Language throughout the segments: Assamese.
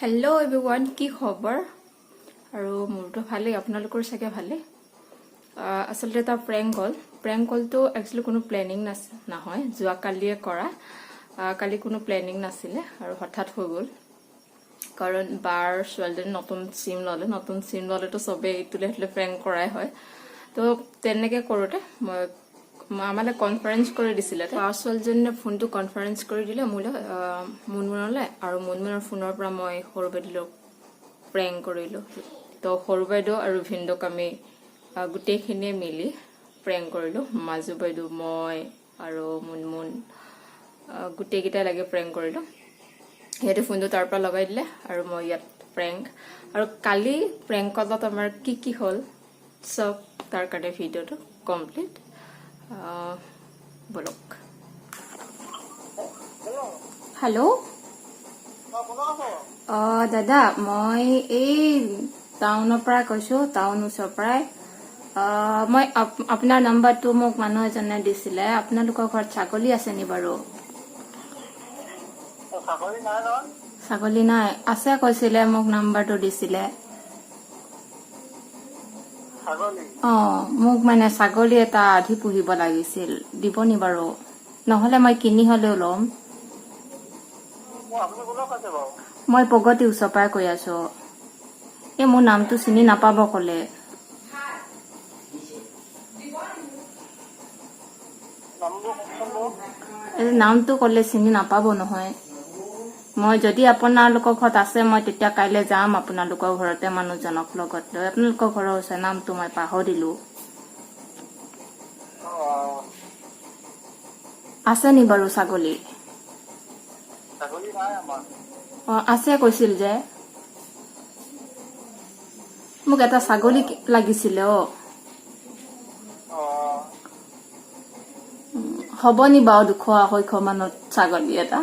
হেল্ল' এভৰিৱান, কি খবৰ? আৰু মোৰতো ভালেই, আপোনালোকৰ চাগে ভালেই। আচলতে এটা প্ৰেংক কলটো একচুৱেলি কোনো প্লেনিং নহয়, যোৱাকালিয়ে কৰা। কালি কোনো প্লেনিং নাছিলে আৰু হঠাৎ হৈ গ'ল। কাৰণ বাৰ ছোৱালীজনী নতুন চিম ল'লেতো চবেই ইটোলে সিটোলে প্ৰেংক কৰাই হয়। তো তেনেকৈ কৰোঁতে মানে কনফাৰেঞ্চ কৰি দিছিলে। বাৰ ছোৱালীজনীয়ে ফোনটো কনফাৰেঞ্চ কৰি দিলে মোলৈ, মুনমুনলৈ, আৰু মুনমুনৰ ফোনৰ পৰা মই সৰু বাইদেউক প্ৰেংক কৰিলোঁ। তো সৰু বাইদেউ আৰু ভিনদক আমি গোটেইখিনিয়ে মিলি প্ৰেংক কৰিলোঁ। মাজু বাইদেউ, মই আৰু মুনমুন গোটেইকেইটাই লাগি প্ৰেংক কৰিলোঁ। সিহঁতে ফোনটো তাৰ পৰা লগাই দিলে আৰু মই ইয়াত প্ৰেংক। আৰু কালি প্ৰেংকত আমাৰ কি হ'ল চব, তাৰ কাৰণে ভিডিঅ'টো কমপ্লিট। বলক। হেল্ল', দাদা, মই এই টাউনৰ পৰা কৈছোঁ, টাউন ওচৰৰ পৰাই। মই আপোনাৰ নাম্বাৰটো মোক মানুহ এজনে দিছিলে। আপোনালোকৰ ঘৰত ছাগলী আছে নি বাৰু? ছাগলী নাই? আছে কৈছিলে, মোক নাম্বাৰটো দিছিলে। মোক মানে ছাগলী এটা আধি পুহিব লাগিছিল, দিব নি বাৰু? নহলে মই কিনি হলেও ল'ম। মই প্ৰগতি ওচৰৰ পৰাই কৈ আছো। এই মোৰ নামটো চিনি নাপাব কলে। নামটো কলে চিনি নাপাব নহয়। মই যদি আপোনালোকৰ ঘৰত আছে, মই তেতিয়া কাইলৈ যাম আপোনালোকৰ ঘৰতে মানুহজনক লগত লৈ। আপোনালোকৰ ঘৰৰ ওচৰৰ নামটো মই পাহৰিলো। আছে নি বাৰু ছাগলী? আছে কৈছিল যে। মোক এটা ছাগলী লাগিছিলে। হ'ব নি বাৰু 200-250 মানত ছাগলী এটা?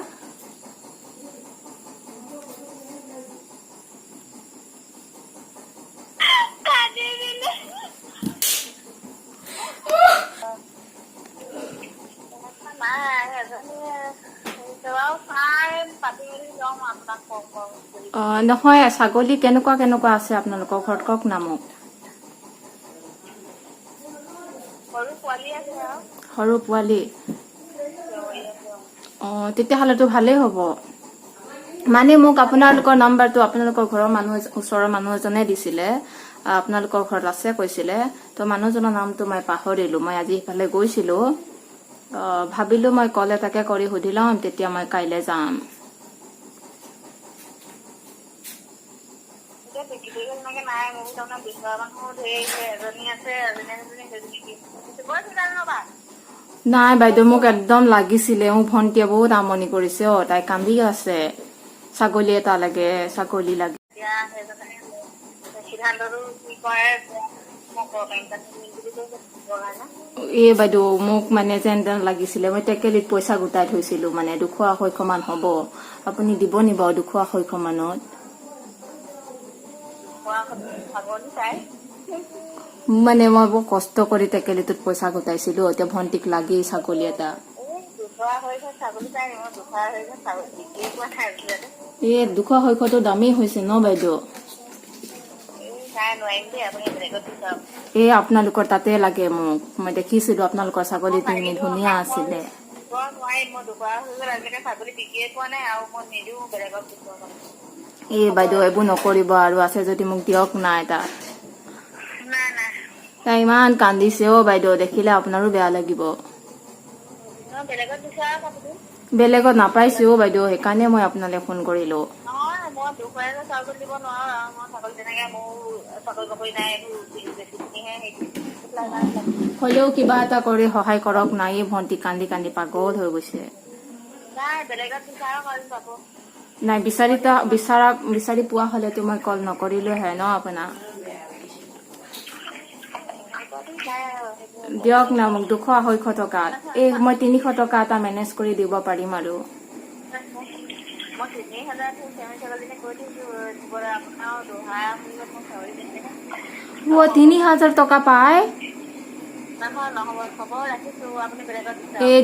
নহয়, ছাগলী কেনেকুৱা আছে আপোনালোকৰ ঘৰত, কওক না মোক। সৰু পোৱালি? তেতিয়াহ'লেতো ভালেই হ'ব। মানে মোক আপোনালোকৰ নাম্বাৰটো আপোনালোকৰ ঘৰৰ ওচৰৰ মানুহ এজনে দিছিলে। আপোনালোকৰ ঘৰত আছে কৈছিলে। তো মানুহজনৰ নামটো মই পাহৰিলো। মই আজি ইফালে গৈছিলো, ভাবিলো মই কল এটাকে কৰি সুধি লম, তেতিয়া মই কাইলৈ যাম। নাই বাইদেউ, মোক একদম লাগিছিলে। মোৰ ভন্টিয়ে বহুত আমনি কৰিছে। তাই কান্দি আছে। ছাগলী এটা লাগে, ছাগলী লাগে। এই বাইদেউ, মোক মানে যেন তেন লাগিছিলে। মই টেকেলিত পইচা গোটাই থৈছিলো, মানে 200-250 মান হ'ব। আপুনি দিব নি বাৰু 200-250 মানত? মানে মই বৰ কষ্ট কৰি টেকেলিটোত পইচা গোটাইছিলো। এতিয়া ভন্টিক লাগি ছাগলী এটা। 200-250টো দামেই হৈছে ন বাইদেউ? আপোনালোকৰ তাতে লাগে মোক। মই দেখিছিলো আপোনালোকৰ ছাগলীটো ইমান ধুনীয়া আছিলে। বাইদেউ, এইবোৰ নকৰিব আৰু। আছে যদি মোক দিয়ক না এটা। তাই ইমান কান্দিছে বাইদেউ, দেখিলে আপোনাৰো বেয়া লাগিব। বেলেগত নাপাইছো বাইদেউ, সেইকাৰণে মই আপোনালৈ ফোন কৰিলো। হ'লেও কিবা এটা কৰি সহায় কৰক না। এই ভন্টি কান্দি কান্দি পাগল হৈ গৈছে। নাই, বিচাৰি পোৱা হলেতো মই কল নকৰিলো হয় ন আপোনাক। দিয়ক না মোক 200-250 টকা। মই 300 টকা এটা মেনেজ কৰি দিব পাৰিম আৰু। 3000 টকা পায়?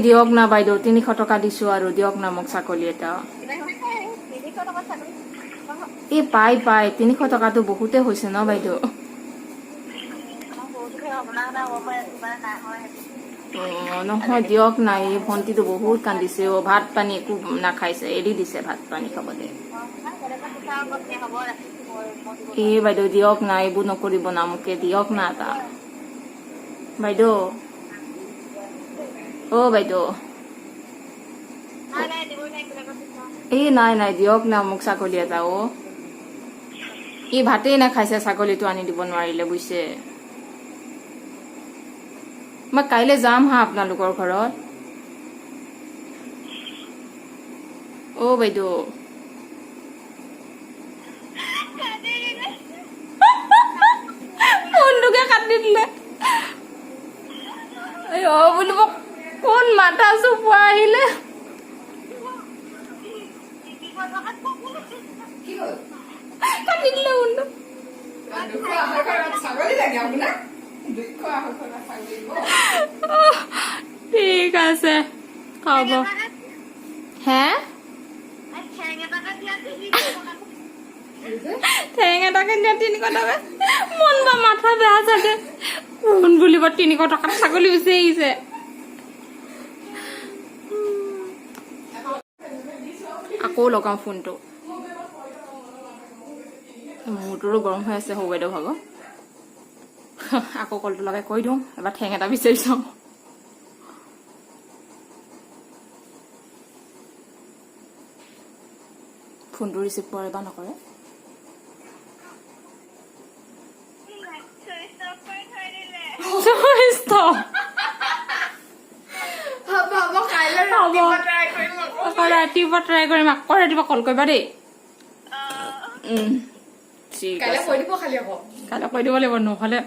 দিয়ক না বাইদেউ, 300 টকা দিছো আৰু। দিয়ক না মোক ছাগলী এটা। এই পাই 300 টকাটো বহুতে হৈছে ন বাইদেউ নহয় দিয়ক নাই ভণ্টিটো বহুত কান্দিছে ভাত পানী একো নাখাইছে এৰি দিছে ভাত পানী খাবলৈ এই বাইদেউ দিয়ক না এইবোৰ নকৰিব না মোকে দিয়ক না এটা বাইদেউ বাইদেউ এই নাই দিয়ক না মোক ছাগলী এটা ই ভাতেই নাখাইছে ছাগলীটো আনি দিব নোৱাৰিলে বুজিছে মই কাইলৈ যাম হা আপোনালোকৰ ঘৰত বাইদেউ ফোনটোকে কাটি দিলে বুলি মোক কোন মাথা চুপোৱা আহিলে কাটি দিলে ফোনটো ঠিক আছে হ'ব হে ঠেং এটাকে দিয়া 300 টকা মন বা মাথা বেয়া চাগে কোন বুলিব 300 টকা ছাগলী গুচি আহিছে আকৌ লগাওঁ ফোনটো মূৰটোৰো গৰম হৈ আছে হ'ব বাইদেউ ভাব আকৌ কলটো লগাই কৈ দিওঁ এবাৰ ঠেং এটা বিচাৰি চাওঁ ফোনটো ৰিচিভ কৰে বা নকৰে ৰাতিপুৱা ট্ৰাই কৰিম আকৌ ৰাতিপুৱা কল কৰিবা দেই কাইলৈ কৈ দিব লাগিব নহ'লে